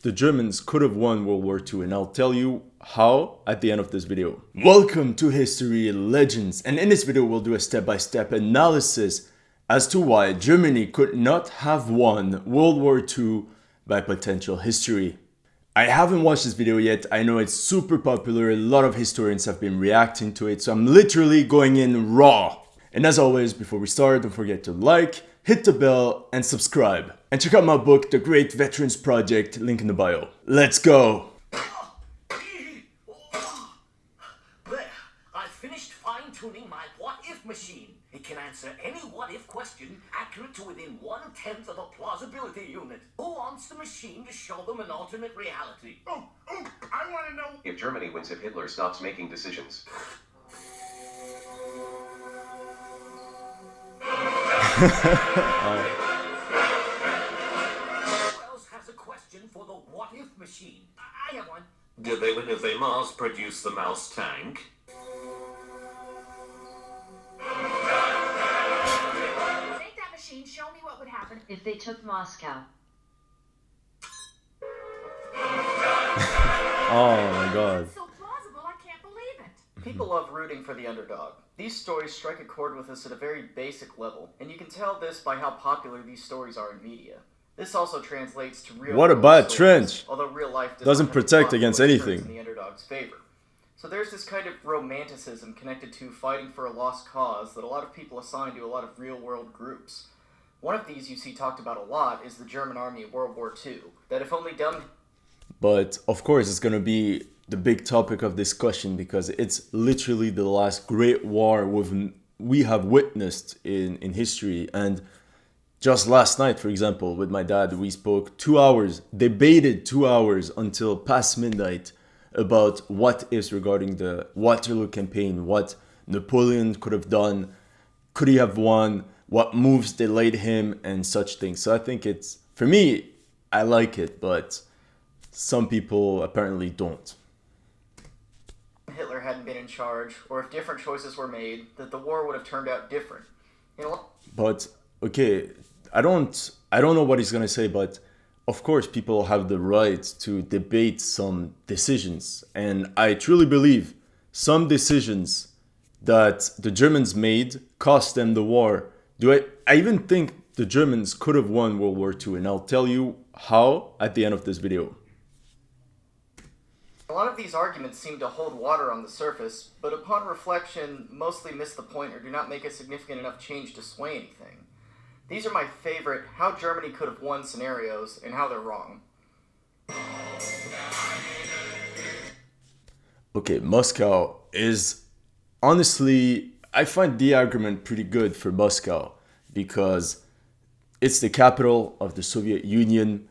the Germans could have won World War II, and I'll tell you how at the end of this video. Welcome to History Legends, and in this video we'll do a step-by-step analysis as to why Germany could not have won World War II by potential history. I haven't watched this video yet. I know it's super popular, a lot of historians have been reacting to it, so I'm literally going in raw. And as always, before we start, don't forget to like, hit the bell, and subscribe. And check out my book, The Great Veterans Project, link in the bio. Let's go! There, I finished fine-tuning my what-if machine. It can answer any what-if question accurate to within 1/10 of a plausibility unit. Who wants the machine to show them an alternate reality? I want to know if Germany wins if Hitler stops making decisions. Who else has a question for the what-if machine? I have one. Did they win if they mass-produce the mouse tank? Take that machine, show me what would happen if they took Moscow. Oh my god. It's so plausible, I can't believe it. People love rooting for the underdog. These stories strike a chord with us at a very basic level, and you can tell this by how popular these stories are in media. This also translates to real. What about stories, trench? Although real life Doesn't have protect plot against twists anything. in the underdog's favor. So there's this kind of romanticism connected to fighting for a lost cause that a lot of people assign to a lot of real-world groups. One of these you see talked about a lot is the German army in World War II. That if only done. But of course it's gonna be the big topic of discussion because it's literally the last great war we have witnessed in history. And just last night, for example, with my dad, we spoke 2 hours, debated 2 hours until past midnight about what ifs regarding the Waterloo campaign, what Napoleon could have done, could he have won, what moves delayed him, and such things. So I think it's, for me, I like it, but some people apparently don't. Hitler hadn't been in charge, or if different choices were made, that the war would have turned out different. But okay, I don't know what he's gonna say, but of course people have the right to debate some decisions, and I truly believe some decisions that the Germans made cost them the war. I even think the Germans could have won World War II, and I'll tell you how at the end of this video. A lot of these arguments seem to hold water on the surface, but upon reflection, mostly miss the point or do not make a significant enough change to sway anything. These are my favorite how Germany could have won scenarios and how they're wrong. Okay, Moscow is, honestly, I find the argument pretty good for Moscow because it's the capital of the Soviet Union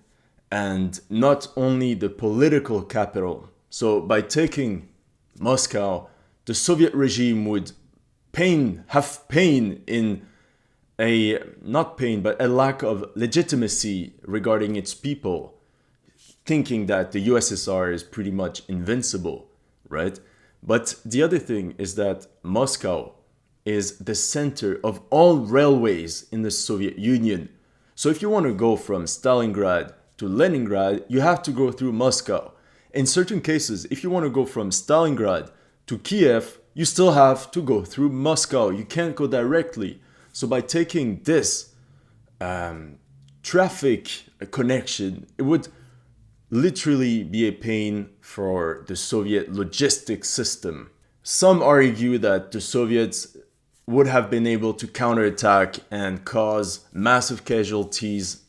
and not only the political capital. So by taking Moscow, the Soviet regime would have pain in not pain, but a lack of legitimacy regarding its people, thinking that the USSR is pretty much invincible, right? But the other thing is that Moscow is the center of all railways in the Soviet Union. So if you want to go from Stalingrad to Leningrad, you have to go through Moscow. In certain cases, if you want to go from Stalingrad to Kiev, you still have to go through Moscow. You can't go directly. So by taking this traffic connection, it would literally be a pain for the Soviet logistics system. Some argue that the Soviets would have been able to counterattack and cause massive casualties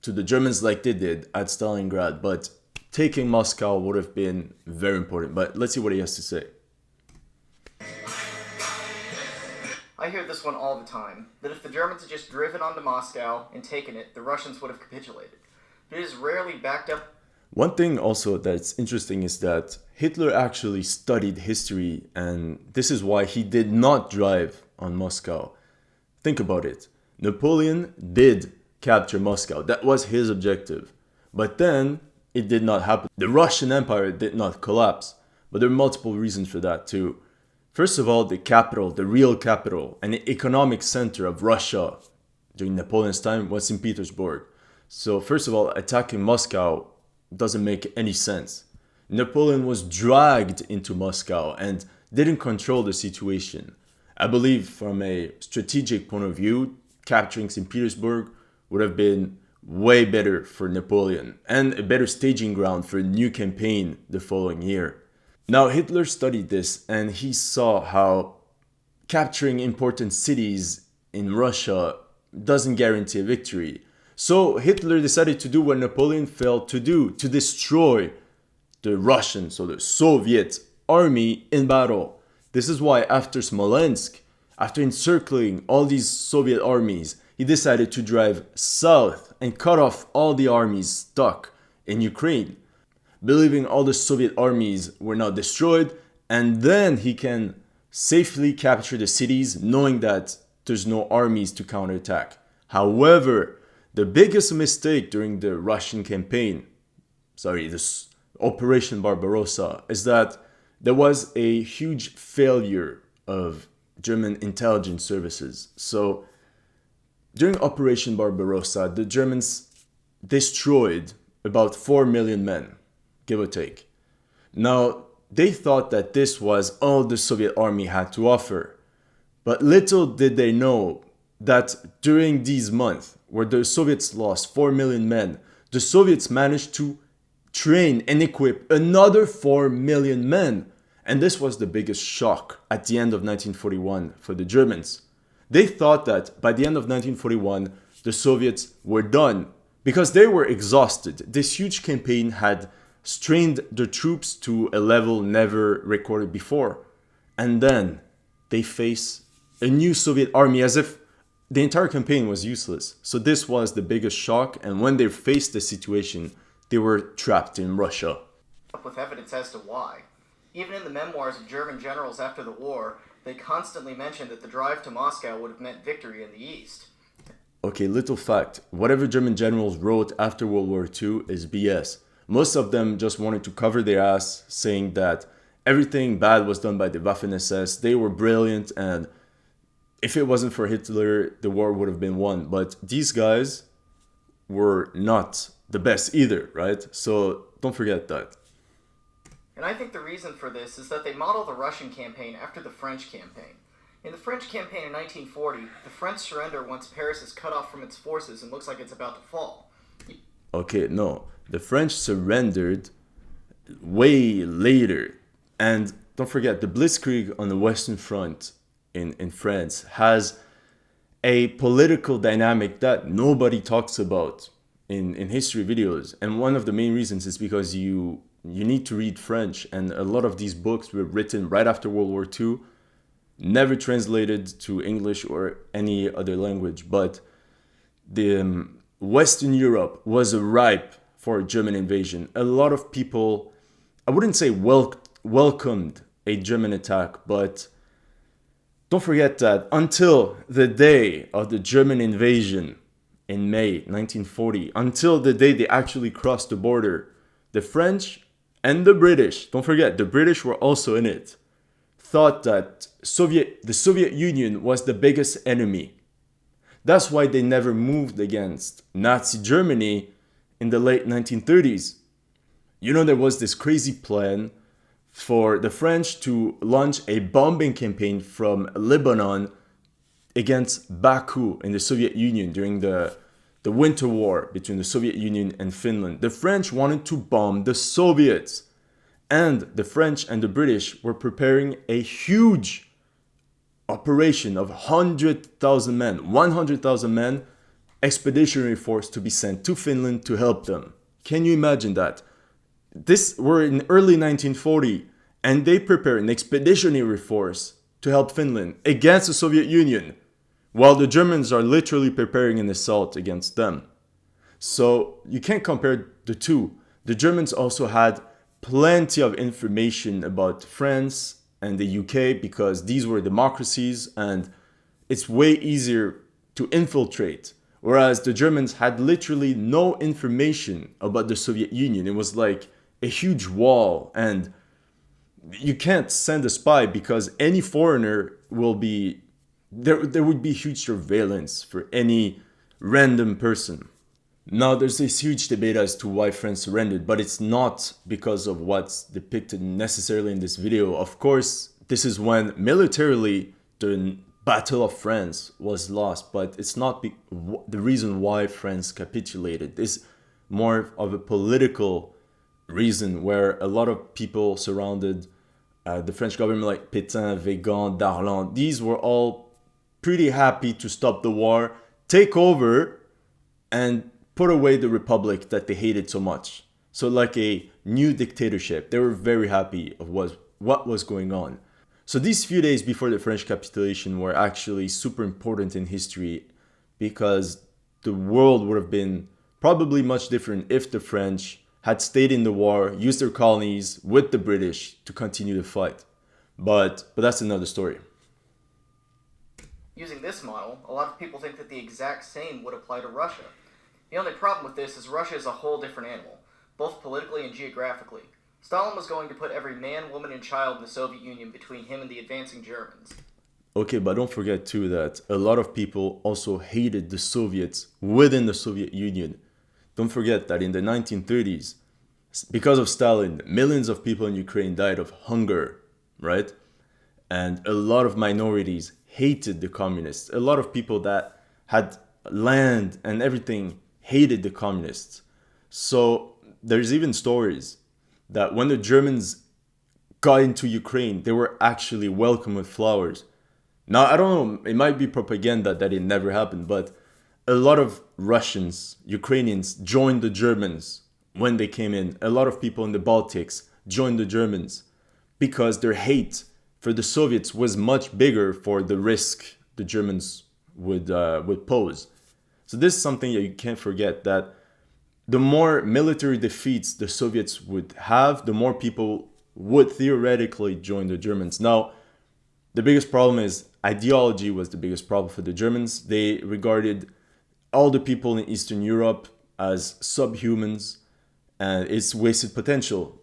to the Germans like they did at Stalingrad, but taking Moscow would have been very important. But let's see what he has to say. I hear this one all the time, that if the Germans had just driven onto Moscow and taken it, the Russians would have capitulated. But it is rarely backed up. One thing also that's interesting is that Hitler actually studied history, and this is why he did not drive on Moscow. Think about it. Napoleon did capture Moscow. That was his objective. But then it did not happen. The Russian Empire did not collapse. But there are multiple reasons for that too. First of all, the capital, the real capital, and the economic center of Russia during Napoleon's time was St. Petersburg. So first of all, attacking Moscow doesn't make any sense. Napoleon was dragged into Moscow and didn't control the situation. I believe from a strategic point of view, capturing St. Petersburg would have been way better for Napoleon and a better staging ground for a new campaign the following year. Now, Hitler studied this and he saw how capturing important cities in Russia doesn't guarantee a victory. So Hitler decided to do what Napoleon failed to do, to destroy the Russian, so the Soviet army in battle. This is why after Smolensk, after encircling all these Soviet armies, he decided to drive south and cut off all the armies stuck in Ukraine, believing all the Soviet armies were now destroyed, and then he can safely capture the cities knowing that there's no armies to counterattack. However, the biggest mistake during the Russian campaign, this Operation Barbarossa, is that there was a huge failure of German intelligence services. So during Operation Barbarossa, the Germans destroyed about 4 million men, give or take. Now, they thought that this was all the Soviet army had to offer. But little did they know that during these months, where the Soviets lost 4 million men, the Soviets managed to train and equip another 4 million men. And this was the biggest shock at the end of 1941 for the Germans. They thought that by the end of 1941, the Soviets were done because they were exhausted. This huge campaign had strained their troops to a level never recorded before. And then they face a new Soviet army as if the entire campaign was useless. So this was the biggest shock, and when they faced the situation, they were trapped in Russia. With evidence as to why. Even in the memoirs of German generals after the war, they constantly mentioned that the drive to Moscow would have meant victory in the East. Okay, little fact. Whatever German generals wrote after World War II is BS. Most of them just wanted to cover their ass, saying that everything bad was done by the Waffen-SS. They were brilliant, and if it wasn't for Hitler, the war would have been won. But these guys were not the best either, right? So don't forget that. And I think the reason for this is that they model the Russian campaign after the French campaign. In the French campaign in 1940, the French surrender once Paris is cut off from its forces and looks like it's about to fall. Okay, no. The French surrendered way later. And don't forget, the Blitzkrieg on the Western Front in France has a political dynamic that nobody talks about in history videos. And one of the main reasons is because you need to read French. And a lot of these books were written right after World War II, never translated to English or any other language. But the Western Europe was ripe for a German invasion. A lot of people, I wouldn't say welcomed a German attack, but don't forget that until the day of the German invasion in May 1940, until the day they actually crossed the border, the French and the British, don't forget, the British were also in it, thought that the Soviet Union was the biggest enemy. That's why they never moved against Nazi Germany in the late 1930s. You know, there was this crazy plan for the French to launch a bombing campaign from Lebanon against Baku in the Soviet Union during the Winter War between the Soviet Union and Finland. The French wanted to bomb the Soviets. And the French and the British were preparing a huge operation of 100,000 men, 100,000 men, expeditionary force to be sent to Finland to help them. Can you imagine that? This were in early 1940, and they prepared an expeditionary force to help Finland against the Soviet Union, while the Germans are literally preparing an assault against them. So you can't compare the two. The Germans also had plenty of information about France and the UK because these were democracies and it's way easier to infiltrate. Whereas the Germans had literally no information about the Soviet Union. It was like a huge wall, and you can't send a spy because any foreigner will be there would be huge surveillance for any random person. Now, there's this huge debate as to why France surrendered, but it's not because of what's depicted necessarily in this video. Of course, this is when militarily the Battle of France was lost, but it's not the reason why France capitulated. It's more of a political reason where a lot of people surrounded the French government, like Pétain, Végan, Darlan. These were all pretty happy to stop the war, take over, and put away the republic that they hated so much. So like a new dictatorship. They were very happy of what was going on. So these few days before the French capitulation were actually super important in history because the world would have been probably much different if the French had stayed in the war, used their colonies with the British to continue the fight. But that's another story. Using this model, a lot of people think that the exact same would apply to Russia. The only problem with this is Russia is a whole different animal, both politically and geographically. Stalin was going to put every man, woman, and child in the Soviet Union between him and the advancing Germans. Okay, but don't forget too that a lot of people also hated the Soviets within the Soviet Union. Don't forget that in the 1930s, because of Stalin, millions of people in Ukraine died of hunger, right? And a lot of minorities hated the communists. A lot of people that had land and everything hated the communists. So there's even stories that when the Germans got into Ukraine, they were actually welcomed with flowers. Now, I don't know, it might be propaganda that it never happened, but a lot of Russians, Ukrainians joined the Germans when they came in. A lot of people in the Baltics joined the Germans because their hate for the Soviets was much bigger for the risk the Germans would pose. So this is something that you can't forget, that the more military defeats the Soviets would have, the more people would theoretically join the Germans. Now, the biggest problem is ideology was the biggest problem for the Germans. They regarded all the people in Eastern Europe as subhumans, and it's wasted potential.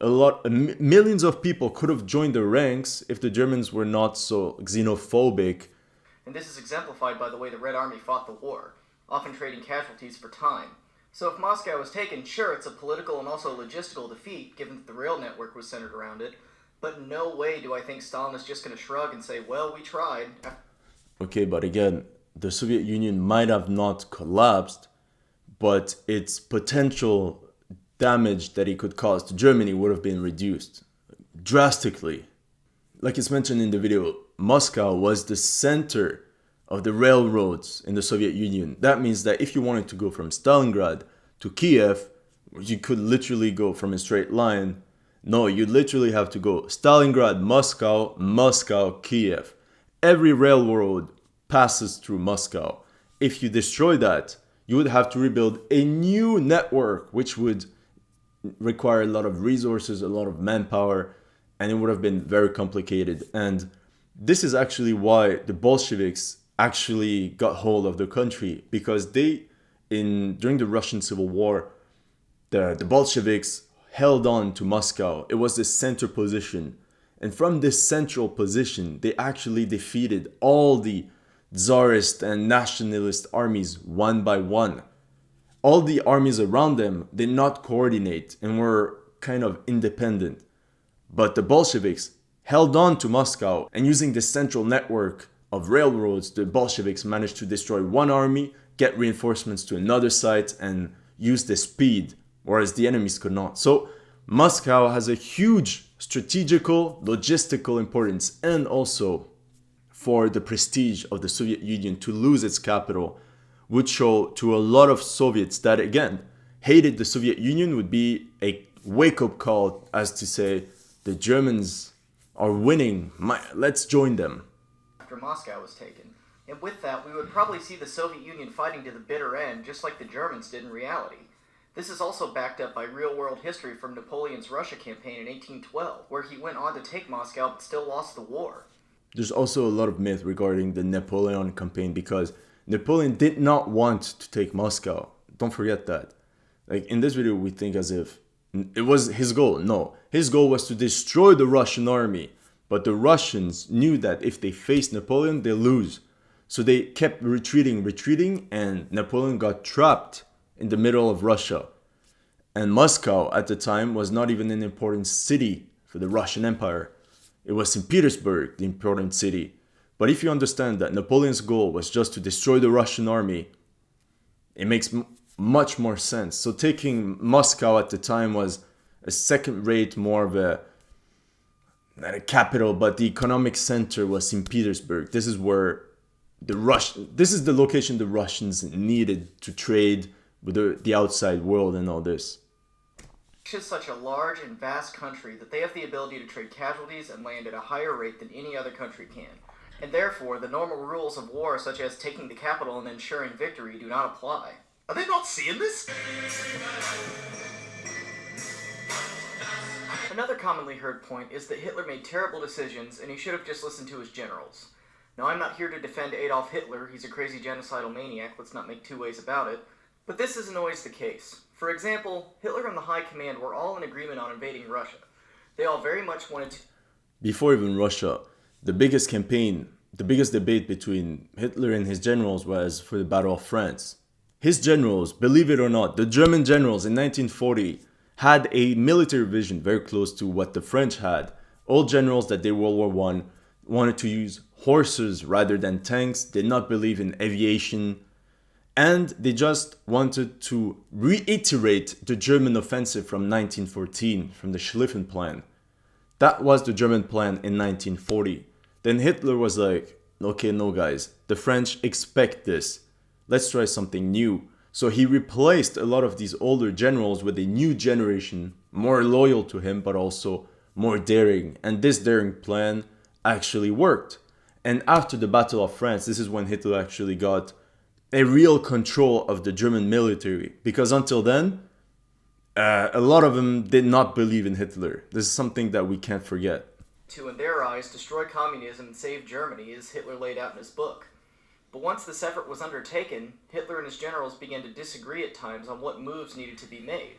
Millions of people could have joined the ranks if the Germans were not so xenophobic. And this is exemplified by the way the Red Army fought the war, often trading casualties for time. So if Moscow was taken, sure, it's a political and also logistical defeat, given that the rail network was centered around it, but no way do I think Stalin is just going to shrug and say, well, we tried. Okay, but again, the Soviet Union might have not collapsed, but its potential damage that it could cause to Germany would have been reduced drastically. Like it's mentioned in the video, Moscow was the center of the railroads in the Soviet Union. That means that if you wanted to go from Stalingrad to Kiev, you could literally go from a straight line. No, you literally have to go Stalingrad, Moscow, Moscow, Kiev. Every railroad passes through Moscow. If you destroy that, you would have to rebuild a new network, which would require a lot of resources, a lot of manpower, and it would have been very complicated. And this is actually why the Bolsheviks actually got hold of the country, because during the Russian Civil War, the Bolsheviks held on to Moscow. It was the center position. And from this central position, they actually defeated all the Tsarist and nationalist armies one by one. All the armies around them did not coordinate and were kind of independent. But the Bolsheviks held on to Moscow, and using this central network of railroads, the Bolsheviks managed to destroy one army, get reinforcements to another site, and use the speed, whereas the enemies could not. So Moscow has a huge strategical, logistical importance, and also for the prestige of the Soviet Union. To lose its capital would show to a lot of Soviets that, again, hated the Soviet Union, would be a wake-up call as to say, the Germans are winning, let's join them. After Moscow was taken. And with that, we would probably see the Soviet Union fighting to the bitter end, just like the Germans did in reality. This is also backed up by real-world history from Napoleon's Russia campaign in 1812, where he went on to take Moscow but still lost the war. There's also a lot of myth regarding the Napoleon campaign, because Napoleon did not want to take Moscow. Don't forget that. Like in this video, we think as if it was his goal. No, his goal was to destroy the Russian army. But the Russians knew that if they faced Napoleon, they lose. So they kept retreating, and Napoleon got trapped in the middle of Russia. And Moscow at the time was not even an important city for the Russian Empire. It was St. Petersburg, the important city. But if you understand that Napoleon's goal was just to destroy the Russian army, it makes much more sense. So taking Moscow at the time was a second rate, more of a, not a capital, but the economic center was St. Petersburg. This is where this is the location the Russians needed to trade with the outside world and all this. Is such a large and vast country that they have the ability to trade casualties and land at a higher rate than any other country can. And therefore, the normal rules of war, such as taking the capital and ensuring victory, do not apply. Are they not seeing this? Another commonly heard point is that Hitler made terrible decisions and he should have just listened to his generals. Now, I'm not here to defend Adolf Hitler, he's a crazy genocidal maniac, let's not make two ways about it, but this isn't always the case. For example, Hitler and the High Command were all in agreement on invading Russia. They all very much wanted to... Before even Russia, the biggest debate between Hitler and his generals was for the Battle of France. His generals, believe it or not, the German generals in 1940 had a military vision very close to what the French had. All generals that did World War I wanted to use horses rather than tanks, did not believe in aviation, and they just wanted to reiterate the German offensive from 1914, from the Schlieffen Plan. That was the German plan in 1940. Then Hitler was like, okay, no guys, the French expect this. Let's try something new. So he replaced a lot of these older generals with a new generation, more loyal to him, but also more daring. And this daring plan actually worked. And after the Battle of France, this is when Hitler actually got a real control of the German military. Because until then, a lot of them did not believe in Hitler. This is something that we can't forget. To, in their eyes, destroy communism and save Germany, as Hitler laid out in his book. But once this effort was undertaken, Hitler and his generals began to disagree at times on what moves needed to be made.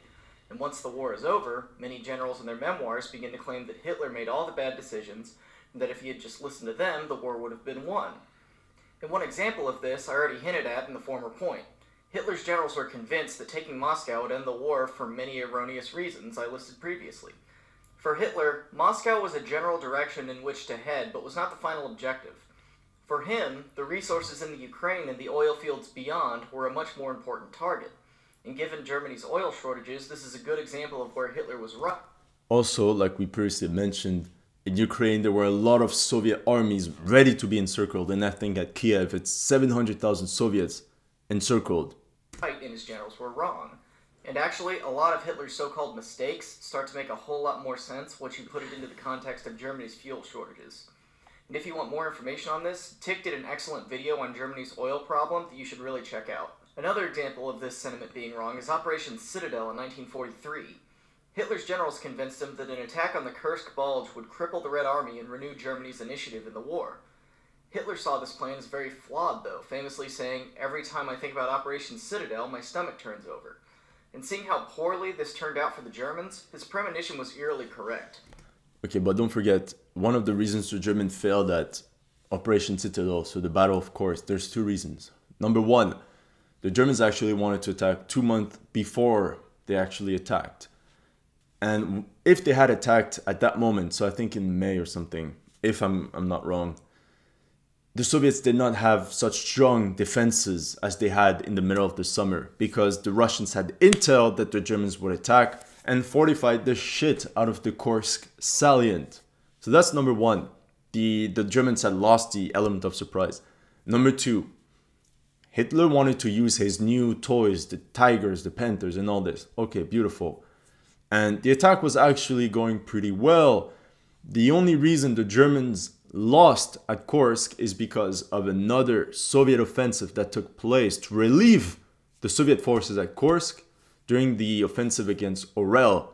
And once the war is over, many generals in their memoirs begin to claim that Hitler made all the bad decisions, and that if he had just listened to them, the war would have been won. And one example of this I already hinted at in the former point. Hitler's generals were convinced that taking Moscow would end the war for many erroneous reasons I listed previously. For Hitler, Moscow was a general direction in which to head, but was not the final objective. For him, the resources in the Ukraine and the oil fields beyond were a much more important target. And given Germany's oil shortages, this is a good example of where Hitler was right. Also, like we previously mentioned, in Ukraine there were a lot of Soviet armies ready to be encircled, and I think at Kiev it's 700,000 Soviets encircled. And his generals were wrong. And actually, a lot of Hitler's so-called mistakes start to make a whole lot more sense once you put it into the context of Germany's fuel shortages. And if you want more information on this, Tick did an excellent video on Germany's oil problem that you should really check out. Another example of this sentiment being wrong is Operation Citadel in 1943. Hitler's generals convinced him that an attack on the Kursk Bulge would cripple the Red Army and renew Germany's initiative in the war. Hitler saw this plan as very flawed, though, famously saying, "Every time I think about Operation Citadel, my stomach turns over." And seeing how poorly this turned out for the Germans, his premonition was eerily correct. Okay, but don't forget, one of the reasons the Germans failed at Operation Citadel, so the Battle of Kursk, there's two reasons. Number one, the Germans actually wanted to attack 2 months before they actually attacked. And if they had attacked at that moment, so I think in May or something, if I'm not wrong, the Soviets did not have such strong defenses as they had in the middle of the summer, because the Russians had intel that the Germans would attack and fortified the shit out of the Kursk salient. So that's number one. The Germans had lost the element of surprise. Number two, Hitler wanted to use his new toys, the tigers, the panthers, and all this. Okay, beautiful. And the attack was actually going pretty well. The only reason the Germans lost at Kursk is because of another Soviet offensive that took place to relieve the Soviet forces at Kursk during the offensive against Orel.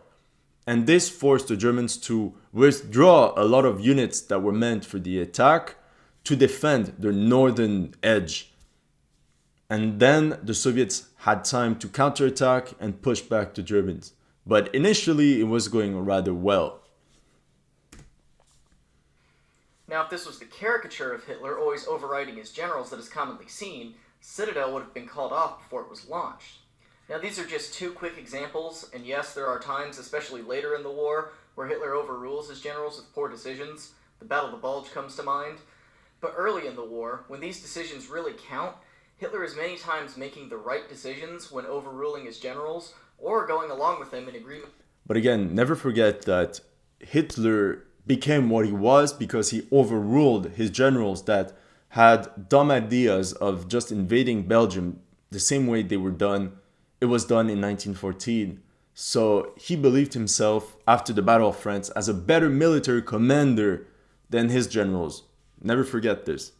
And this forced the Germans to withdraw a lot of units that were meant for the attack to defend their northern edge. And then the Soviets had time to counterattack and push back the Germans. But initially, it was going rather well. Now, if this was the caricature of Hitler always overriding his generals that is commonly seen, Citadel would have been called off before it was launched. Now, these are just two quick examples, and yes, there are times, especially later in the war, where Hitler overrules his generals with poor decisions. The Battle of the Bulge comes to mind. But early in the war, when these decisions really count, Hitler is many times making the right decisions when overruling his generals, or going along with them in agreement. But again, never forget that Hitler became what he was because he overruled his generals that had dumb ideas of just invading Belgium the same way it was done in 1914. So he believed himself, after the Battle of France, as a better military commander than his generals. Never forget this.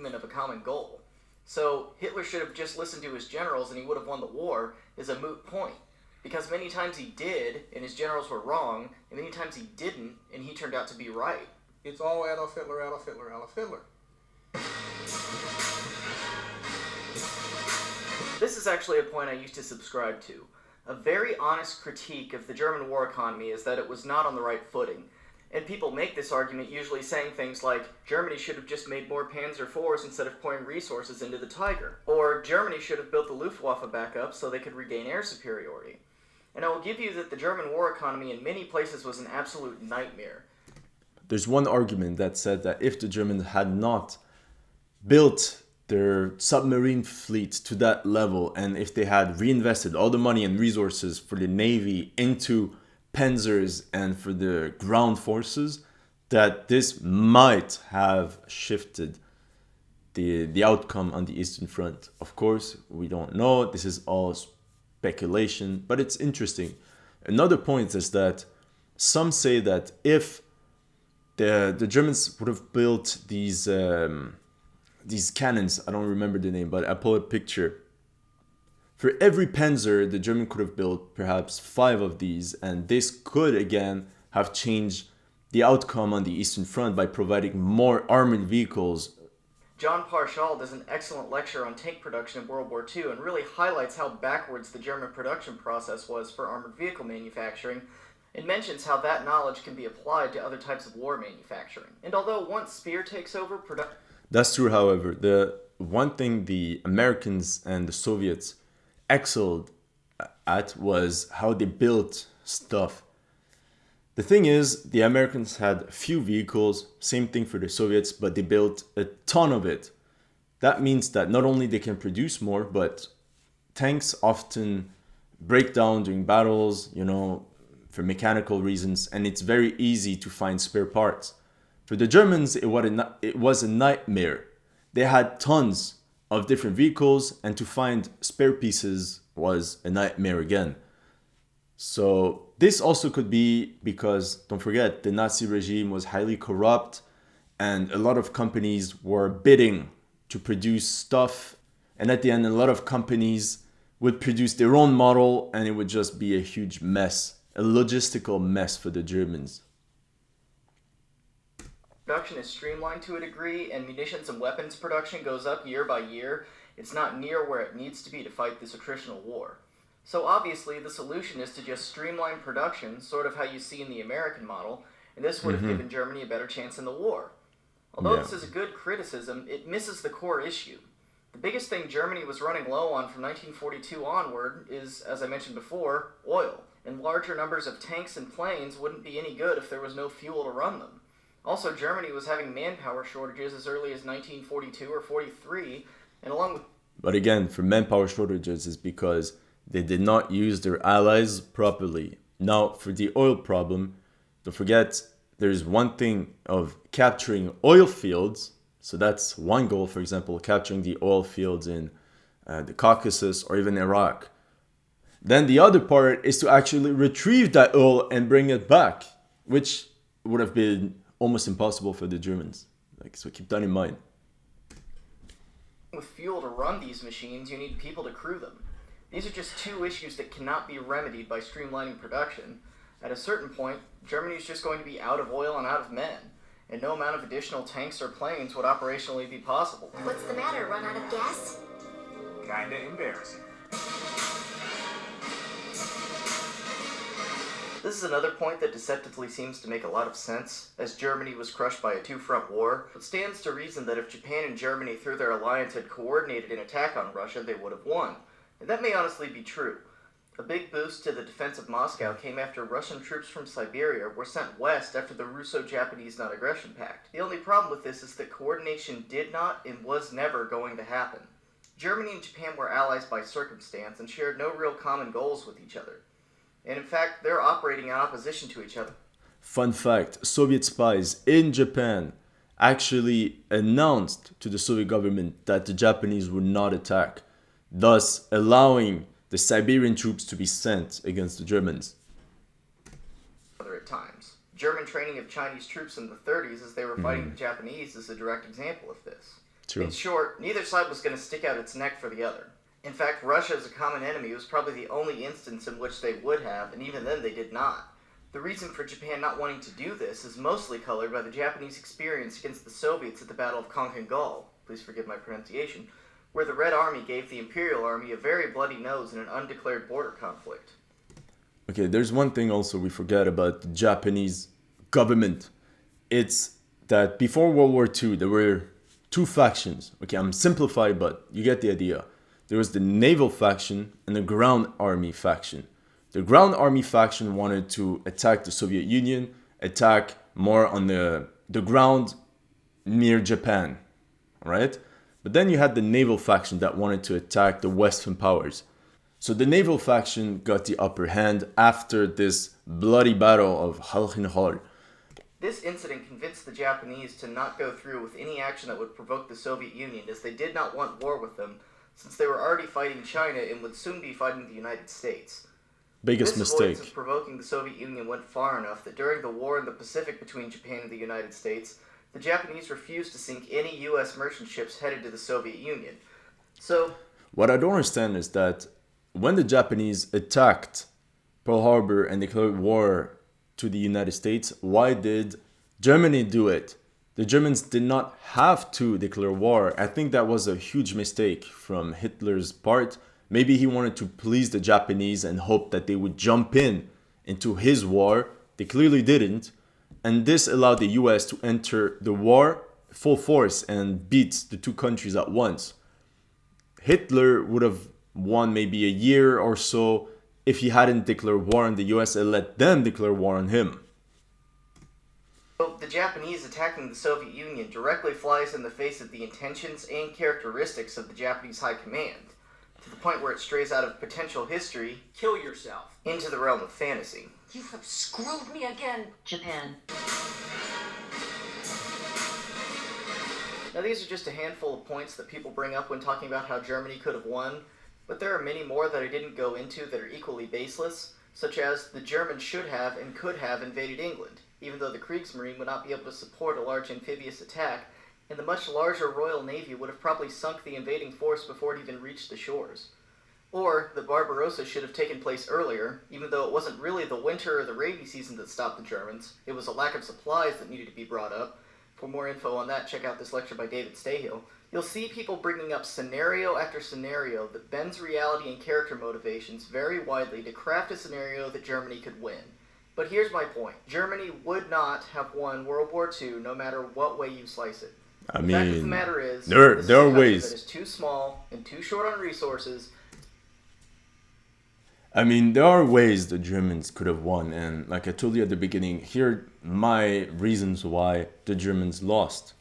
Of a common goal. So Hitler should have just listened to his generals and he would have won the war is a moot point. Because many times he did, and his generals were wrong, and many times he didn't, and he turned out to be right. It's all Adolf Hitler, Adolf Hitler, Adolf Hitler. This is actually a point I used to subscribe to. A very honest critique of the German war economy is that it was not on the right footing. And people make this argument usually saying things like, Germany should have just made more Panzer IVs instead of pouring resources into the Tiger. Or, Germany should have built the Luftwaffe back up so they could regain air superiority. And I will give you that the German war economy in many places was an absolute nightmare. There's one argument that said that if the Germans had not built their submarine fleet to that level, and if they had reinvested all the money and resources for the Navy into Panzers and for the ground forces, that this might have shifted the outcome on the Eastern Front. Of course, we don't know. This is all speculation, but it's interesting. Another point is that some say that if the Germans would have built these cannons, I don't remember the name, but I pull a picture. For every Panzer, the German could have built perhaps 5 of these, and this could again have changed the outcome on the Eastern Front by providing more armored vehicles. John Parshall does an excellent lecture on tank production in World War II and really highlights how backwards the German production process was for armored vehicle manufacturing, and mentions how that knowledge can be applied to other types of war manufacturing. And although once Speer takes over production... That's true, however. The one thing the Americans and the Soviets excelled at was how they built stuff. The thing is, the Americans had few vehicles, same thing for the Soviets, but they built a ton of it. That means that not only they can produce more, but tanks often break down during battles, for mechanical reasons, and it's very easy to find spare parts. For the Germans, it was a nightmare. They had tons of different vehicles, and to find spare pieces was a nightmare again. So this also could be because, don't forget, the Nazi regime was highly corrupt, and a lot of companies were bidding to produce stuff, and at the end, a lot of companies would produce their own model, and it would just be a huge mess, a logistical mess for the Germans. Production is streamlined to a degree, and munitions and weapons production goes up year by year. It's not near where it needs to be to fight this attritional war. So obviously, the solution is to just streamline production, sort of how you see in the American model, and this would have given Germany a better chance in the war. Although this is a good criticism, it misses the core issue. The biggest thing Germany was running low on from 1942 onward is, as I mentioned before, oil. And larger numbers of tanks and planes wouldn't be any good if there was no fuel to run them. Also, Germany was having manpower shortages as early as 1942 or 43, and along with... But again, for manpower shortages is because they did not use their allies properly. Now, for the oil problem, don't forget, there's one thing of capturing oil fields. So that's one goal, for example, capturing the oil fields in the Caucasus or even Iraq. Then the other part is to actually retrieve that oil and bring it back, which would have been almost impossible for the Germans. So keep that in mind. With fuel to run these machines, you need people to crew them. These are just two issues that cannot be remedied by streamlining production. At a certain point, Germany is just going to be out of oil and out of men, and no amount of additional tanks or planes would operationally be possible. What's the matter? Run out of gas? Kinda embarrassing. This is another point that deceptively seems to make a lot of sense, as Germany was crushed by a two-front war. It stands to reason that if Japan and Germany through their alliance had coordinated an attack on Russia, they would have won. And that may honestly be true. A big boost to the defense of Moscow came after Russian troops from Siberia were sent west after the Russo-Japanese Non-Aggression Pact. The only problem with this is that coordination did not and was never going to happen. Germany and Japan were allies by circumstance and shared no real common goals with each other. And in fact, they're operating in opposition to each other. Fun fact, Soviet spies in Japan actually announced to the Soviet government that the Japanese would not attack, thus allowing the Siberian troops to be sent against the Germans. At times. German training of Chinese troops in the 30s as they were fighting the Japanese is a direct example of this. True. In short, neither side was going to stick out its neck for the other. In fact, Russia as a common enemy was probably the only instance in which they would have, and even then they did not. The reason for Japan not wanting to do this is mostly colored by the Japanese experience against the Soviets at the Battle of Konkangal, please forgive my pronunciation, where the Red Army gave the Imperial Army a very bloody nose in an undeclared border conflict. Okay, there's one thing also we forget about the Japanese government. It's that before World War II, there were two factions. Okay, I'm simplifying, but you get the idea. There was the naval faction and the ground army faction. The ground army faction wanted to attack the Soviet Union, attack more on the ground near Japan, right? But then you had the naval faction that wanted to attack the Western powers. So the naval faction got the upper hand after this bloody battle of Halchinhal. This incident convinced the Japanese to not go through with any action that would provoke the Soviet Union, as they did not want war with them, since they were already fighting China and would soon be fighting the United States. Biggest This avoidance mistake. of provoking the Soviet Union went far enough that during the war in the Pacific between Japan and the United States, the Japanese refused to sink any U.S. merchant ships headed to the Soviet Union. So, What I don't understand is that when the Japanese attacked Pearl Harbor and declared war to the United States, why did Germany do it? The Germans did not have to declare war. I think that was a huge mistake from Hitler's part. Maybe he wanted to please the Japanese and hope that they would jump into his war. They clearly didn't. And this allowed the US to enter the war full force and beat the two countries at once. Hitler would have won maybe a year or so if he hadn't declared war on the US and let them declare war on him. the Japanese attacking the Soviet Union directly flies in the face of the intentions and characteristics of the Japanese High Command, to the point where it strays out of potential history Kill yourself. into the realm of fantasy. You have screwed me again, Japan. Now these are just a handful of points that people bring up when talking about how Germany could have won, but there are many more that I didn't go into that are equally baseless, such as the Germans should have and could have invaded England, even though the Kriegsmarine would not be able to support a large amphibious attack, and the much larger Royal Navy would have probably sunk the invading force before it even reached the shores. Or that Barbarossa should have taken place earlier, even though it wasn't really the winter or the rainy season that stopped the Germans, it was a lack of supplies that needed to be brought up. For more info on that, check out this lecture by David Stahill. You'll see people bringing up scenario after scenario that bends reality and character motivations very widely to craft a scenario that Germany could win. But here's my point. Germany would not have won World War II no matter what way you slice it. I The fact of the mean, matter is, there this is are a country ways. that is too small and too short on resources. I mean, there are ways the Germans could have won, and like I told you at the beginning, here are my reasons why the Germans lost.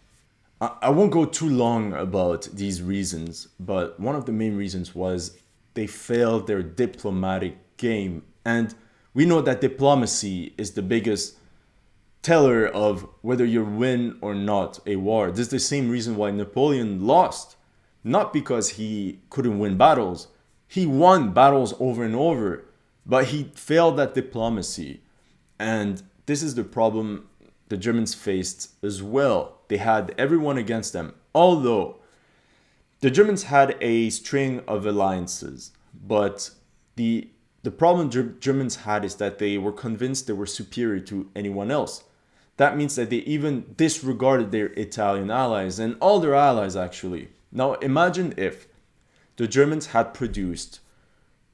I won't go too long about these reasons, but one of the main reasons was they failed their diplomatic game. And we know that diplomacy is the biggest teller of whether you win or not a war. This is the same reason why Napoleon lost. Not because he couldn't win battles. He won battles over and over, but he failed at diplomacy. And this is the problem the Germans faced as well. They had everyone against them. Although the Germans had a string of alliances, but the problem Germans had is that they were convinced they were superior to anyone else. That means that they even disregarded their Italian allies and all their allies actually. Now imagine if the Germans had produced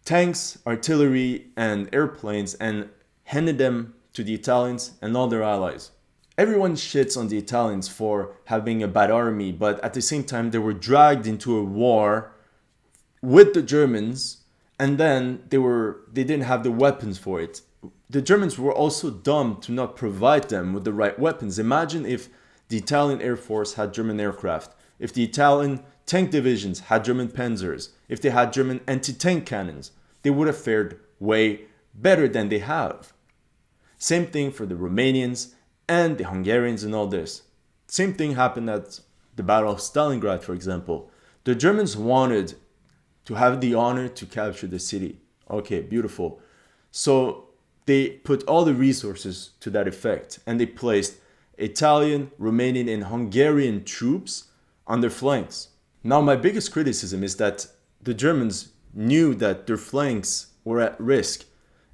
tanks, artillery, and airplanes and handed them to the Italians and all their allies. Everyone shits on the Italians for having a bad army, but at the same time they were dragged into a war with the Germans, and then they didn't have the weapons for it. The Germans were also dumb to not provide them with the right weapons. Imagine if the Italian Air Force had German aircraft, if the Italian tank divisions had German panzers, if they had German anti-tank cannons, they would have fared way better than they have. Same thing for the Romanians and the Hungarians and all this. Same thing happened at the Battle of Stalingrad, for example. The Germans wanted to have the honor to capture the city. Okay, beautiful. So they put all the resources to that effect, and they placed Italian, Romanian, and Hungarian troops on their flanks. Now, my biggest criticism is that the Germans knew that their flanks were at risk,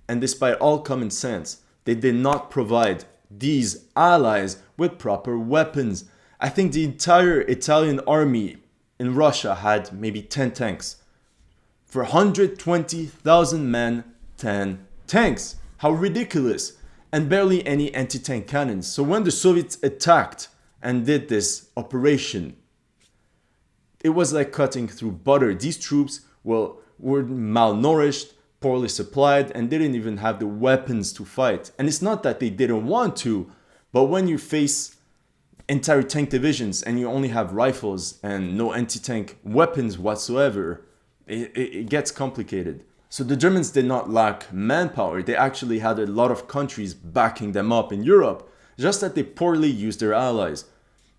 and despite all common sense, they did not provide these allies with proper weapons. I think the entire Italian army in Russia had maybe 10 tanks. For 120,000 men, 10 tanks. How ridiculous. And barely any anti-tank cannons. So when the Soviets attacked and did this operation, it was like cutting through butter. These troops were malnourished, poorly supplied, and didn't even have the weapons to fight. And it's not that they didn't want to, but when you face entire tank divisions and you only have rifles and no anti-tank weapons whatsoever, it gets complicated. So the Germans did not lack manpower. They actually had a lot of countries backing them up in Europe, just that they poorly used their allies.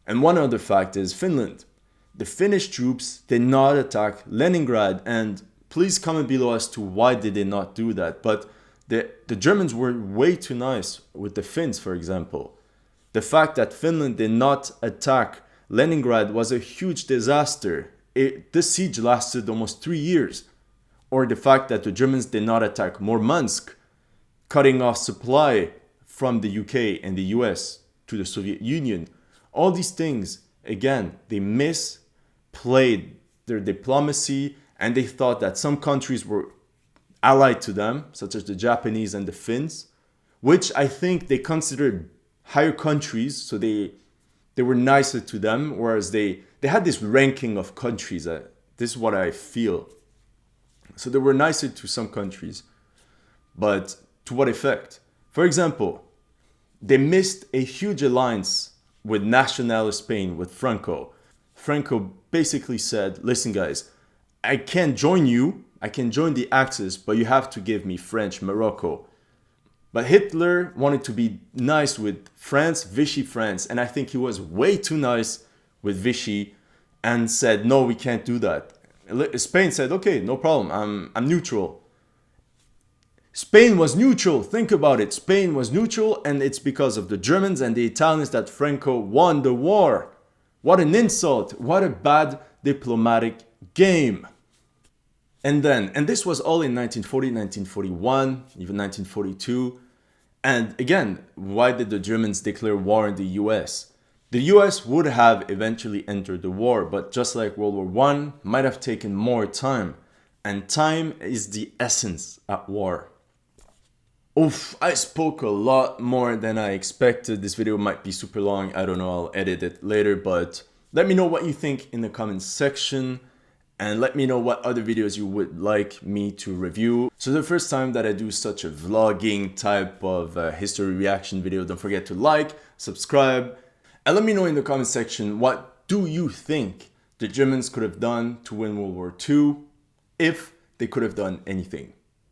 And one other fact is Finland. The Finnish troops did not attack Leningrad, and please comment below as to why did they not do that. But the Germans were way too nice with the Finns, for example. The fact that Finland did not attack Leningrad was a huge disaster. This siege lasted almost 3 years. Or the fact that the Germans did not attack Murmansk, cutting off supply from the UK and the US to the Soviet Union. All these things, again, they misplayed their diplomacy, and they thought that some countries were allied to them, such as the Japanese and the Finns, which I think they considered higher countries, so they were nicer to them, whereas they had this ranking of countries. This is what I feel. So they were nicer to some countries, but to what effect? For example, they missed a huge alliance with nationalist Spain, with Franco. Franco basically said, listen guys, I can join you, I can join the Axis, but you have to give me French Morocco. But Hitler wanted to be nice with France, Vichy France, and I think he was way too nice with Vichy and said, no, we can't do that. Spain said, okay, no problem, I'm neutral. Spain was neutral, think about it. Spain was neutral, and it's because of the Germans and the Italians that Franco won the war. What an insult, what a bad diplomatic game. And this was all in 1940, 1941, even 1942. And again, why did the Germans declare war in the US? The US would have eventually entered the war, but just like World War I, might have taken more time. And time is the essence at war. Oof, I spoke a lot more than I expected. This video might be super long. I don't know, I'll edit it later, but let me know what you think in the comments section. And let me know what other videos you would like me to review. So the first time that I do such a vlogging type of history reaction video, don't forget to like, subscribe, and let me know in the comment section, what do you think the Germans could have done to win World War II if they could have done anything?